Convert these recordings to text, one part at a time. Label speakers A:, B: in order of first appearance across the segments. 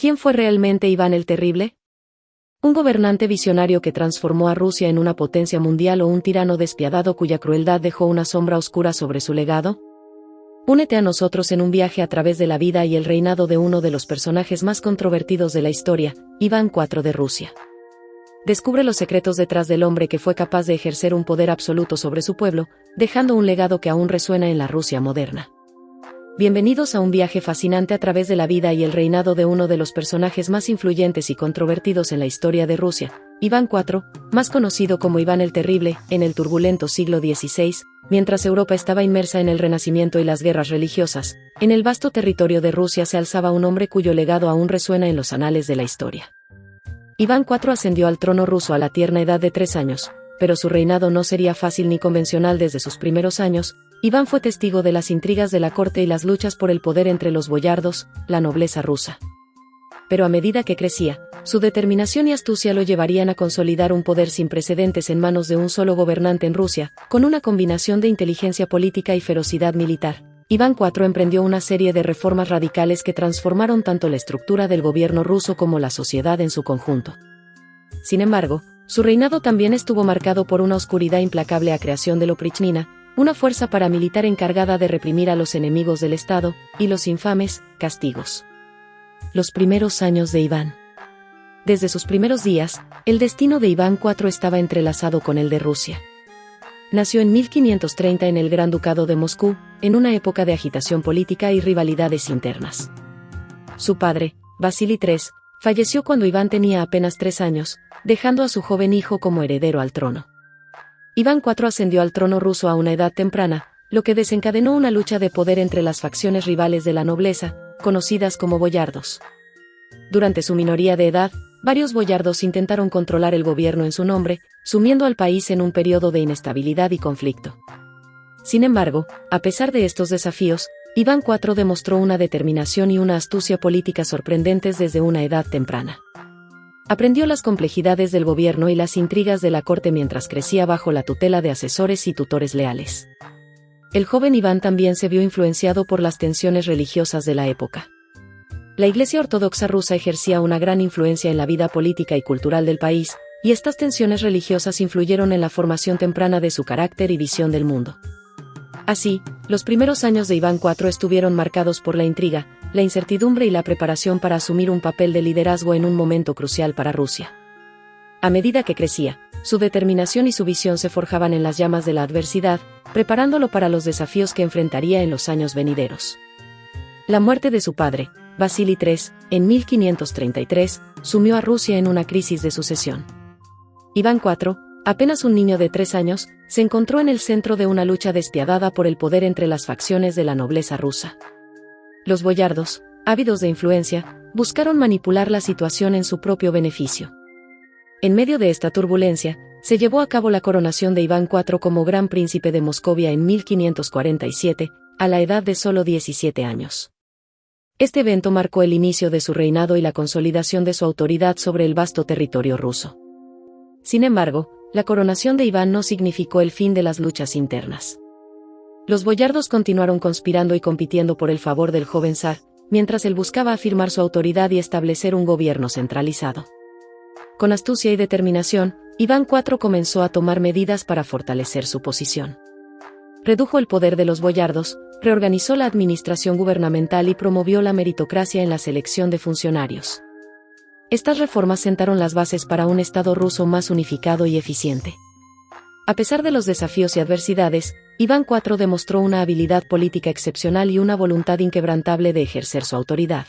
A: ¿Quién fue realmente Iván el Terrible? ¿Un gobernante visionario que transformó a Rusia en una potencia mundial o un tirano despiadado cuya crueldad dejó una sombra oscura sobre su legado? Únete a nosotros en un viaje a través de la vida y el reinado de uno de los personajes más controvertidos de la historia, Iván IV de Rusia. Descubre los secretos detrás del hombre que fue capaz de ejercer un poder absoluto sobre su pueblo, dejando un legado que aún resuena en la Rusia moderna. Bienvenidos a un viaje fascinante a través de la vida y el reinado de uno de los personajes más influyentes y controvertidos en la historia de Rusia, Iván IV, más conocido como Iván el Terrible, en el turbulento siglo XVI, mientras Europa estaba inmersa en el Renacimiento y las guerras religiosas. En el vasto territorio de Rusia se alzaba un hombre cuyo legado aún resuena en los anales de la historia. Iván IV ascendió al trono ruso a la tierna edad de 3 años, pero su reinado no sería fácil ni convencional desde sus primeros años. Iván fue testigo de las intrigas de la corte y las luchas por el poder entre los boyardos, la nobleza rusa. Pero a medida que crecía, su determinación y astucia lo llevarían a consolidar un poder sin precedentes en manos de un solo gobernante en Rusia, con una combinación de inteligencia política y ferocidad militar. Iván IV emprendió una serie de reformas radicales que transformaron tanto la estructura del gobierno ruso como la sociedad en su conjunto. Sin embargo, su reinado también estuvo marcado por una oscuridad implacable a creación de la Oprichnina, una fuerza paramilitar encargada de reprimir a los enemigos del Estado, y los infames castigos. Los primeros años de Iván. Desde sus primeros días, el destino de Iván IV estaba entrelazado con el de Rusia. Nació en 1530 en el Gran Ducado de Moscú, en una época de agitación política y rivalidades internas. Su padre, Vasili III, falleció cuando Iván tenía apenas 3 años, dejando a su joven hijo como heredero al trono. Iván IV ascendió al trono ruso a una edad temprana, lo que desencadenó una lucha de poder entre las facciones rivales de la nobleza, conocidas como boyardos. Durante su minoría de edad, varios boyardos intentaron controlar el gobierno en su nombre, sumiendo al país en un periodo de inestabilidad y conflicto. Sin embargo, a pesar de estos desafíos, Iván IV demostró una determinación y una astucia política sorprendentes desde una edad temprana. Aprendió las complejidades del gobierno y las intrigas de la corte mientras crecía bajo la tutela de asesores y tutores leales. El joven Iván también se vio influenciado por las tensiones religiosas de la época. La Iglesia Ortodoxa rusa ejercía una gran influencia en la vida política y cultural del país, y estas tensiones religiosas influyeron en la formación temprana de su carácter y visión del mundo. Así, los primeros años de Iván IV estuvieron marcados por la intriga, la incertidumbre y la preparación para asumir un papel de liderazgo en un momento crucial para Rusia. A medida que crecía, su determinación y su visión se forjaban en las llamas de la adversidad, preparándolo para los desafíos que enfrentaría en los años venideros. La muerte de su padre, Vasili III, en 1533, sumió a Rusia en una crisis de sucesión. Iván IV, apenas un niño de 3 años, se encontró en el centro de una lucha despiadada por el poder entre las facciones de la nobleza rusa. Los boyardos, ávidos de influencia, buscaron manipular la situación en su propio beneficio. En medio de esta turbulencia, se llevó a cabo la coronación de Iván IV como Gran Príncipe de Moscovia en 1547, a la edad de solo 17 años. Este evento marcó el inicio de su reinado y la consolidación de su autoridad sobre el vasto territorio ruso. Sin embargo, la coronación de Iván no significó el fin de las luchas internas. Los boyardos continuaron conspirando y compitiendo por el favor del joven zar, mientras él buscaba afirmar su autoridad y establecer un gobierno centralizado. Con astucia y determinación, Iván IV comenzó a tomar medidas para fortalecer su posición. Redujo el poder de los boyardos, reorganizó la administración gubernamental y promovió la meritocracia en la selección de funcionarios. Estas reformas sentaron las bases para un Estado ruso más unificado y eficiente. A pesar de los desafíos y adversidades, Iván IV demostró una habilidad política excepcional y una voluntad inquebrantable de ejercer su autoridad.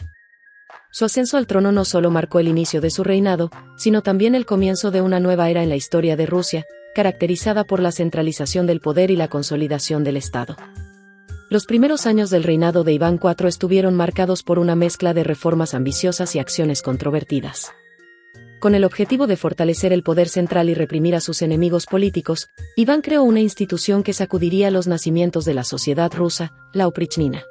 A: Su ascenso al trono no solo marcó el inicio de su reinado, sino también el comienzo de una nueva era en la historia de Rusia, caracterizada por la centralización del poder y la consolidación del Estado. Los primeros años del reinado de Iván IV estuvieron marcados por una mezcla de reformas ambiciosas y acciones controvertidas. Con el objetivo de fortalecer el poder central y reprimir a sus enemigos políticos, Iván creó una institución que sacudiría los nacimientos de la sociedad rusa, la Oprichnina.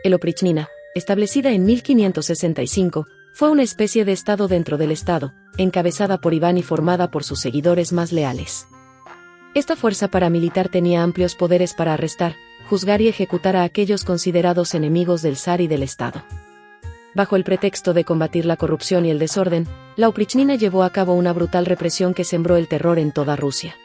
A: El Oprichnina, establecida en 1565, fue una especie de Estado dentro del Estado, encabezada por Iván y formada por sus seguidores más leales. Esta fuerza paramilitar tenía amplios poderes para arrestar, juzgar y ejecutar a aquellos considerados enemigos del zar y del Estado. Bajo el pretexto de combatir la corrupción y el desorden, la Oprichnina llevó a cabo una brutal represión que sembró el terror en toda Rusia.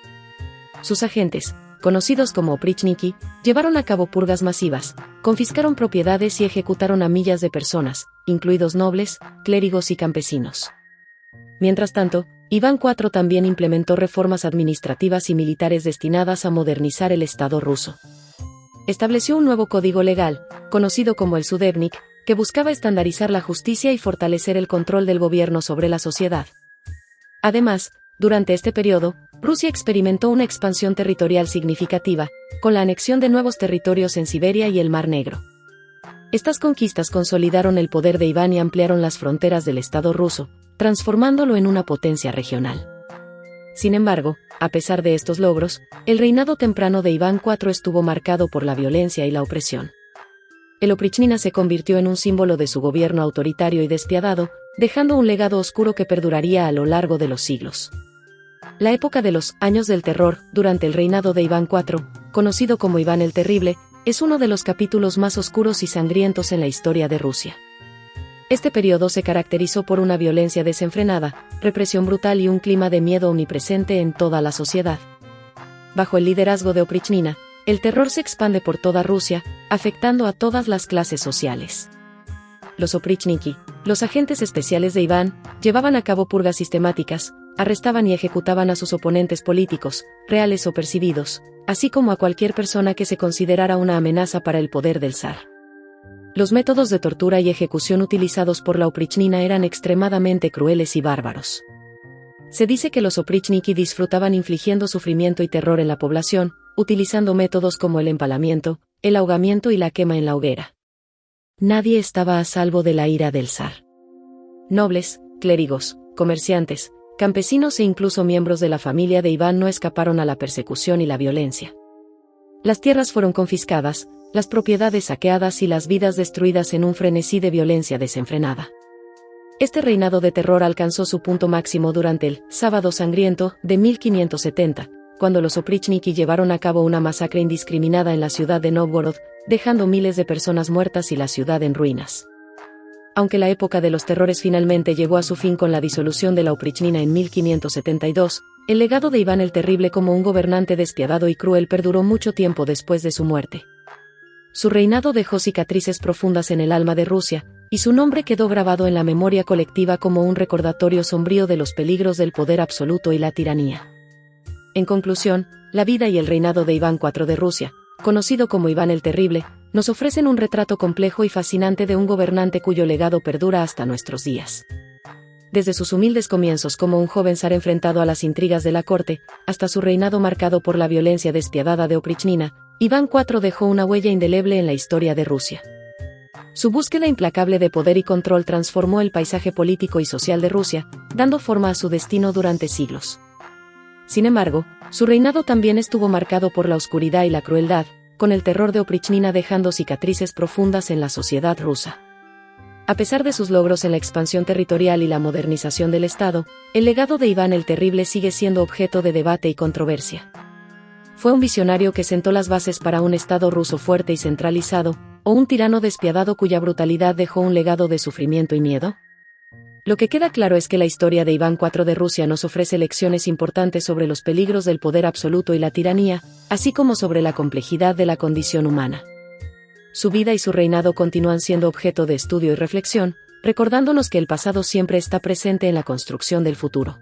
A: Sus agentes, conocidos como oprichniki, llevaron a cabo purgas masivas, confiscaron propiedades y ejecutaron a millas de personas, incluidos nobles, clérigos y campesinos. Mientras tanto, Iván IV también implementó reformas administrativas y militares destinadas a modernizar el Estado ruso. Estableció un nuevo código legal, conocido como el Sudebnik, que buscaba estandarizar la justicia y fortalecer el control del gobierno sobre la sociedad. Además, durante este periodo, Rusia experimentó una expansión territorial significativa, con la anexión de nuevos territorios en Siberia y el Mar Negro. Estas conquistas consolidaron el poder de Iván y ampliaron las fronteras del Estado ruso, transformándolo en una potencia regional. Sin embargo, a pesar de estos logros, el reinado temprano de Iván IV estuvo marcado por la violencia y la opresión. El Oprichnina se convirtió en un símbolo de su gobierno autoritario y despiadado, dejando un legado oscuro que perduraría a lo largo de los siglos. La época de los años del terror, durante el reinado de Iván IV, conocido como Iván el Terrible, es uno de los capítulos más oscuros y sangrientos en la historia de Rusia. Este periodo se caracterizó por una violencia desenfrenada, represión brutal y un clima de miedo omnipresente en toda la sociedad. Bajo el liderazgo de Oprichnina, el terror se expande por toda Rusia, afectando a todas las clases sociales. Los oprichniki, los agentes especiales de Iván, llevaban a cabo purgas sistemáticas, arrestaban y ejecutaban a sus oponentes políticos, reales o percibidos, así como a cualquier persona que se considerara una amenaza para el poder del zar. Los métodos de tortura y ejecución utilizados por la Oprichnina eran extremadamente crueles y bárbaros. Se dice que los oprichniki disfrutaban infligiendo sufrimiento y terror en la población, utilizando métodos como el empalamiento, el ahogamiento y la quema en la hoguera. Nadie estaba a salvo de la ira del zar. Nobles, clérigos, comerciantes, campesinos e incluso miembros de la familia de Iván no escaparon a la persecución y la violencia. Las tierras fueron confiscadas, las propiedades saqueadas y las vidas destruidas en un frenesí de violencia desenfrenada. Este reinado de terror alcanzó su punto máximo durante el Sábado Sangriento de 1570, cuando los oprichniki llevaron a cabo una masacre indiscriminada en la ciudad de Novgorod, dejando miles de personas muertas y la ciudad en ruinas. Aunque la época de los terrores finalmente llegó a su fin con la disolución de la Oprichnina en 1572, el legado de Iván el Terrible como un gobernante despiadado y cruel perduró mucho tiempo después de su muerte. Su reinado dejó cicatrices profundas en el alma de Rusia, y su nombre quedó grabado en la memoria colectiva como un recordatorio sombrío de los peligros del poder absoluto y la tiranía. En conclusión, la vida y el reinado de Iván IV de Rusia, conocido como Iván el Terrible, nos ofrecen un retrato complejo y fascinante de un gobernante cuyo legado perdura hasta nuestros días. Desde sus humildes comienzos como un joven zar enfrentado a las intrigas de la corte, hasta su reinado marcado por la violencia despiadada de Oprichnina, Iván IV dejó una huella indeleble en la historia de Rusia. Su búsqueda implacable de poder y control transformó el paisaje político y social de Rusia, dando forma a su destino durante siglos. Sin embargo, su reinado también estuvo marcado por la oscuridad y la crueldad, con el terror de Oprichnina dejando cicatrices profundas en la sociedad rusa. A pesar de sus logros en la expansión territorial y la modernización del Estado, el legado de Iván el Terrible sigue siendo objeto de debate y controversia. ¿Fue un visionario que sentó las bases para un Estado ruso fuerte y centralizado, o un tirano despiadado cuya brutalidad dejó un legado de sufrimiento y miedo? Lo que queda claro es que la historia de Iván IV de Rusia nos ofrece lecciones importantes sobre los peligros del poder absoluto y la tiranía, así como sobre la complejidad de la condición humana. Su vida y su reinado continúan siendo objeto de estudio y reflexión, recordándonos que el pasado siempre está presente en la construcción del futuro.